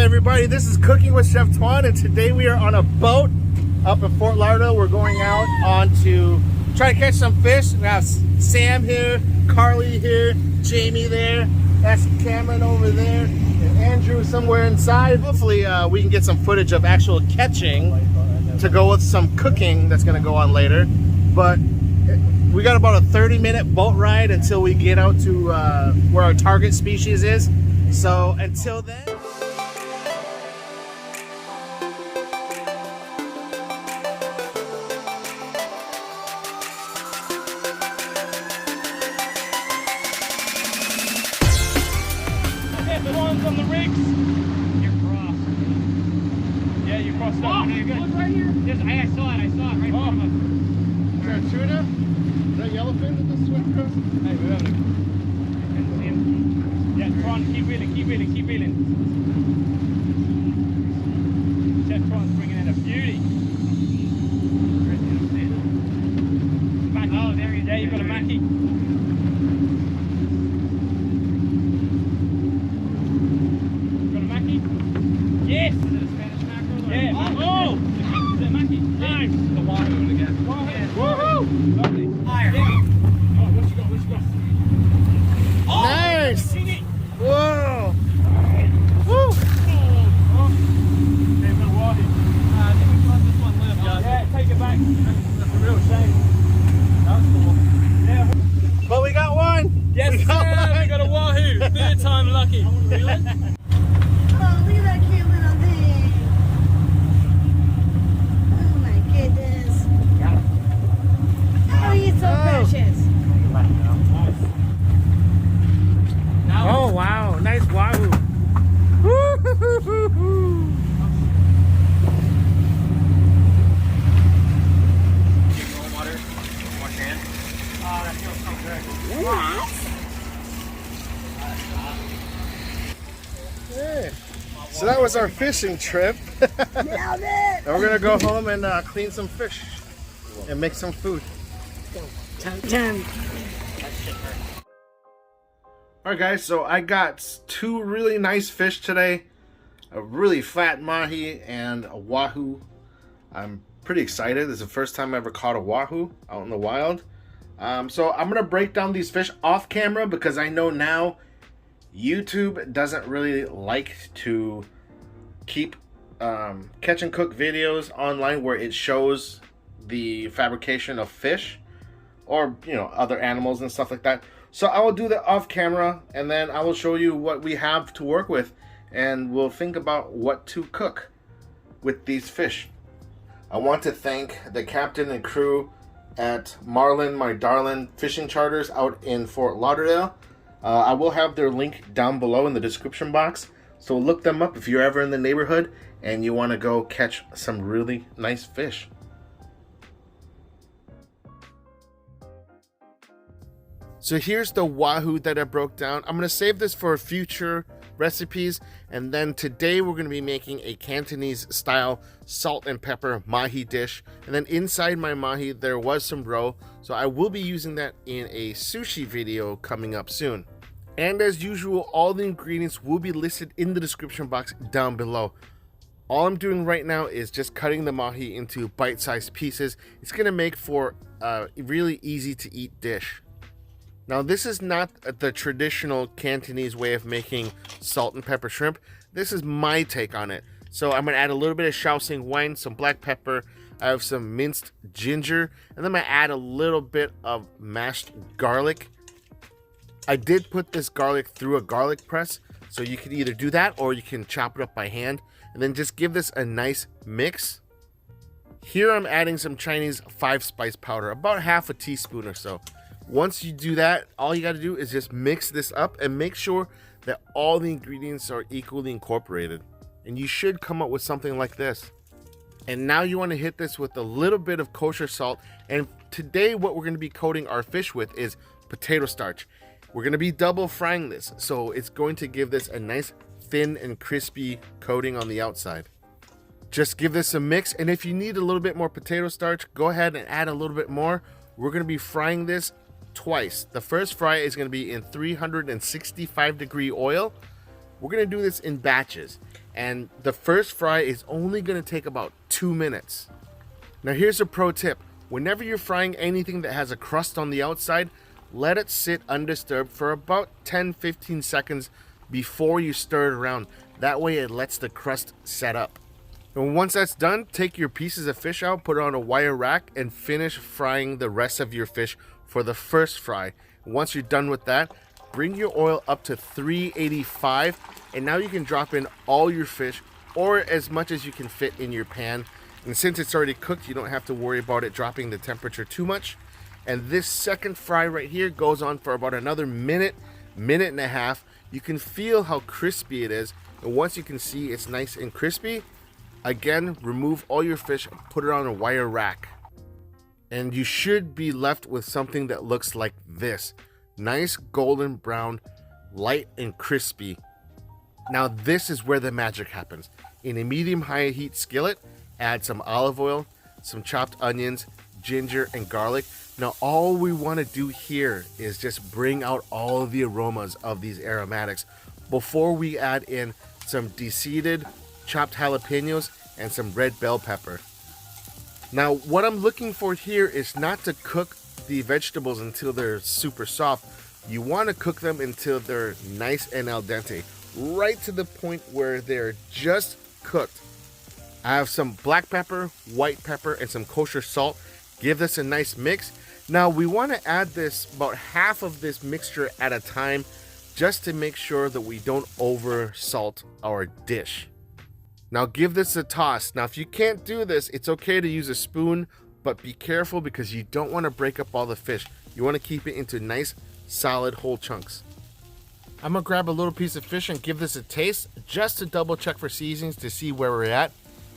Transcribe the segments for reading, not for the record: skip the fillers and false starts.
everybody? This is Cooking with Chef Twan, and today we are on a boat up in Fort Lauderdale. We're going out on to try to catch some fish. We have Sam here, Carly here, Jamie there, that's Cameron over there, and Andrew somewhere inside. Hopefully we can get some footage of actual catching to go with some cooking that's going to go on later. But we got about a 30-minute boat ride until we get out to where our target species is. So until then. The ones on the rigs. You're crossed. Yeah, you crossed up. Okay, good. Look right here. There's, I saw it right in front of us. Is there a tuna? Is that yellowfin that just swim across? Hey, we're having a... Yeah, Tron, keep reeling. Chef Tron's bringing in a beauty. Oh, there he is. Yeah, you've got a Mahi. Yes! Is it a Spanish mackerel? Yeah. Oh! Is it Mahi? Nice! The wahoo again. Wahoo! Yeah. Woohoo! Lovely. Higher. Yeah. Oh, what you got? Oh! Nice! Whoa! Woo! Oh! There's no wahoo. I think we can let this one live, guys. Yeah, take it back. That's a real shame. That was cool. Yeah. But we got one! Yes, we got a wahoo. Third time lucky. Really? Oh wow, nice wahoo. Water, wash your hand. Oh, that feels so good. Yeah. So that was our fishing trip. Nailed it! And we're gonna go home and clean some fish and make some food. Dun. Alright guys, so I got two really nice fish today. A really fat mahi and a wahoo. I'm pretty excited. This is the first time I ever caught a wahoo out in the wild. So I'm going to break down these fish off camera because I know now YouTube doesn't really like to keep catch and cook videos online where it shows the fabrication of fish or, you know, other animals and stuff like that. So I will do that off camera, and then I will show you what we have to work with, and we'll think about what to cook with these fish. I want to thank the captain and crew at Marlin, My Darlin Fishing Charters out in Fort Lauderdale. I will have their link down below in the description box, so look them up if you're ever in the neighborhood and you want to go catch some really nice fish. So here's the wahoo that I broke down. I'm going to save this for future recipes, and then today we're going to be making a Cantonese style salt and pepper mahi dish. And then inside my mahi there was some roe, so I will be using that in a sushi video coming up soon. And as usual, all the ingredients will be listed in the description box down below. All I'm doing right now is just cutting the mahi into bite-sized pieces. It's going to make for a really easy to eat dish. Now this is not the traditional Cantonese way of making salt and pepper shrimp. This is my take on it. So I'm going to add a little bit of Shaoxing wine, some black pepper, I have some minced ginger, and then I'm going to add a little bit of mashed garlic. I did put this garlic through a garlic press, so you can either do that or you can chop it up by hand, and then just give this a nice mix. Here I'm adding some Chinese 5-spice powder, about half a teaspoon or so. Once you do that, all you got to do is just mix this up and make sure that all the ingredients are equally incorporated. And you should come up with something like this. And now you want to hit this with a little bit of kosher salt. And today what we're going to be coating our fish with is potato starch. We're going to be double frying this, so it's going to give this a nice thin and crispy coating on the outside. Just give this a mix, and if you need a little bit more potato starch, go ahead and add a little bit more. We're going to be frying this twice. The first fry is going to be in 365 degree oil. We're going to do this in batches, And the first fry is only going to take about 2 minutes. Now here's a pro tip. Whenever you're frying anything that has a crust on the outside, let it sit undisturbed for about 10-15 seconds before you stir it around. That way it lets the crust set up. And once that's done, take your pieces of fish out, put it on a wire rack, and finish frying the rest of your fish for the first fry. Once you're done with that, bring your oil up to 385, and now you can drop in all your fish, or as much as you can fit in your pan. And since it's already cooked, you don't have to worry about it dropping the temperature too much. And this second fry right here goes on for about another minute and a half. You can feel how crispy it is, and once you can see it's nice and crispy, again, remove all your fish, put it on a wire rack. And you should be left with something that looks like this. Nice golden brown, light and crispy. Now this is where the magic happens. In a medium-high heat skillet, add some olive oil, some chopped onions, ginger, and garlic. Now all we want to do here is just bring out all of the aromas of these aromatics before we add in some de-seeded chopped jalapenos and some red bell pepper. Now what I'm looking for here is not to cook the vegetables until they're super soft. You want to cook them until they're nice and al dente, right to the point where they're just cooked. I have some black pepper, white pepper, and some kosher salt. Give this a nice mix. Now we want to add this, about half of this mixture at a time, just to make sure that we don't over salt our dish. Now give this a toss. Now if you can't do this, it's okay to use a spoon, but be careful because you don't want to break up all the fish. You want to keep it into nice, solid, whole chunks. I'm gonna grab a little piece of fish and give this a taste, just to double check for seasonings to see where we're at.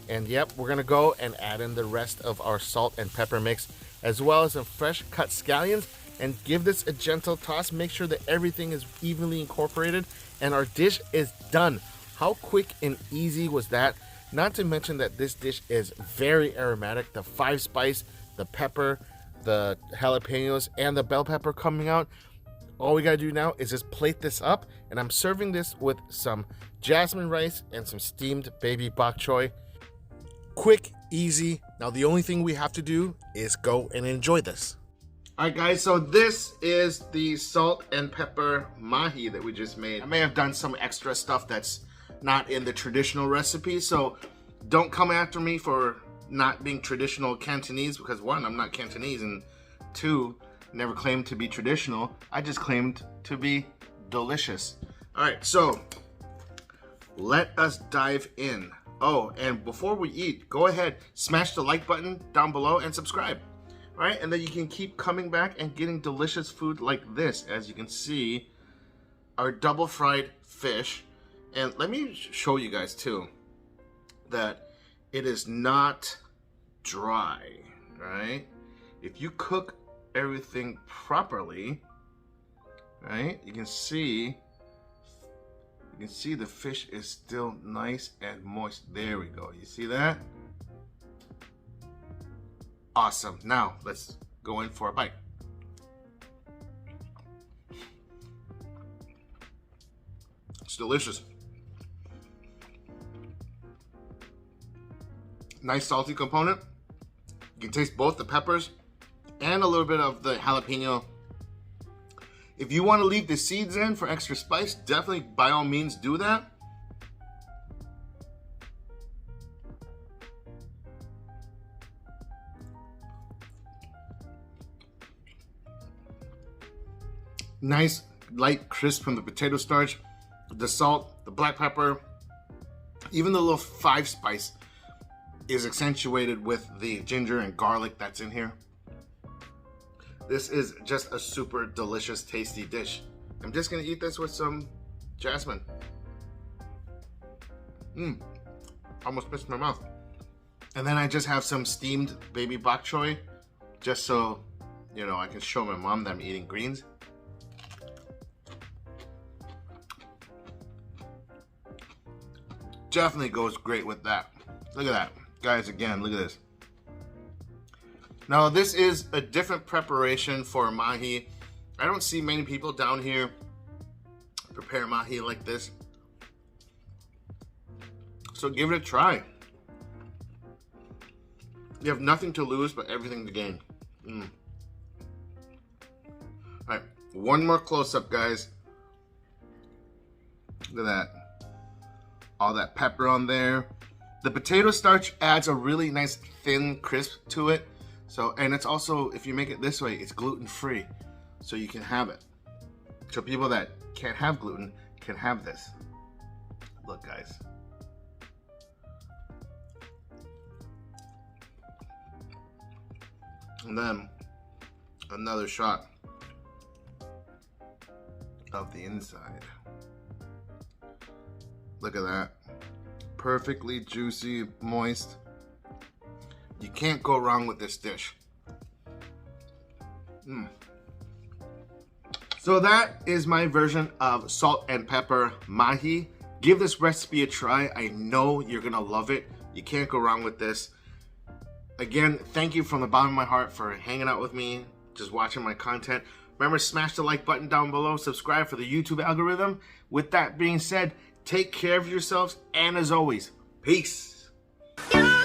And yep, we're gonna go and add in the rest of our salt and pepper mix, as well as some fresh cut scallions, and give this a gentle toss. Make sure that everything is evenly incorporated, and our dish is done. How quick and easy was that? Not to mention that this dish is very aromatic. The 5 spice, the pepper, the jalapenos, and the bell pepper coming out. All we gotta do now is just plate this up, and I'm serving this with some jasmine rice and some steamed baby bok choy. Quick, easy. Now the only thing we have to do is go and enjoy this. All right guys, so this is the salt and pepper mahi that we just made. I may have done some extra stuff that's not in the traditional recipe, so don't come after me for not being traditional Cantonese, because 1, I'm not Cantonese, and 2, never claimed to be traditional. I just claimed to be delicious. All right, so let us dive in. Oh, and before we eat, go ahead, smash the like button down below and subscribe. All right, and then you can keep coming back and getting delicious food like this. As you can see, our double fried fish. And let me show you guys too that it is not dry, right? If you cook everything properly, right, you can see the fish is still nice and moist. There we go. You see that? Awesome. Now let's go in for a bite. It's delicious. Nice salty component. You can taste both the peppers and a little bit of the jalapeno. If you want to leave the seeds in for extra spice, definitely by all means do that. Nice light crisp from the potato starch, the salt, the black pepper, even the little 5 spice is accentuated with the ginger and garlic that's in here. This is just a super delicious, tasty dish. I'm just gonna eat this with some jasmine. Almost missed my mouth. And then I just have some steamed baby bok choy, just so, you know, I can show my mom that I'm eating greens. Definitely goes great with that. Look at that. Guys, again, look at this. Now, this is a different preparation for mahi. I don't see many people down here prepare mahi like this. So give it a try. You have nothing to lose, but everything to gain. All right, one more close-up, guys. Look at that. All that pepper on there. The potato starch adds a really nice thin crisp to it. So, and it's also, if you make it this way, it's gluten-free. So you can have it. So people that can't have gluten can have this. Look, guys. And then another shot of the inside. Look at that. Perfectly juicy, moist. You can't go wrong with this dish. So that is my version of salt and pepper mahi. Give this recipe a try. I know you're gonna love it. You can't go wrong with this. Again, thank you from the bottom of my heart for hanging out with me, just watching my content. Remember, smash the like button down below, subscribe for the YouTube algorithm. With that being said, take care of yourselves, and as always, peace. Yeah.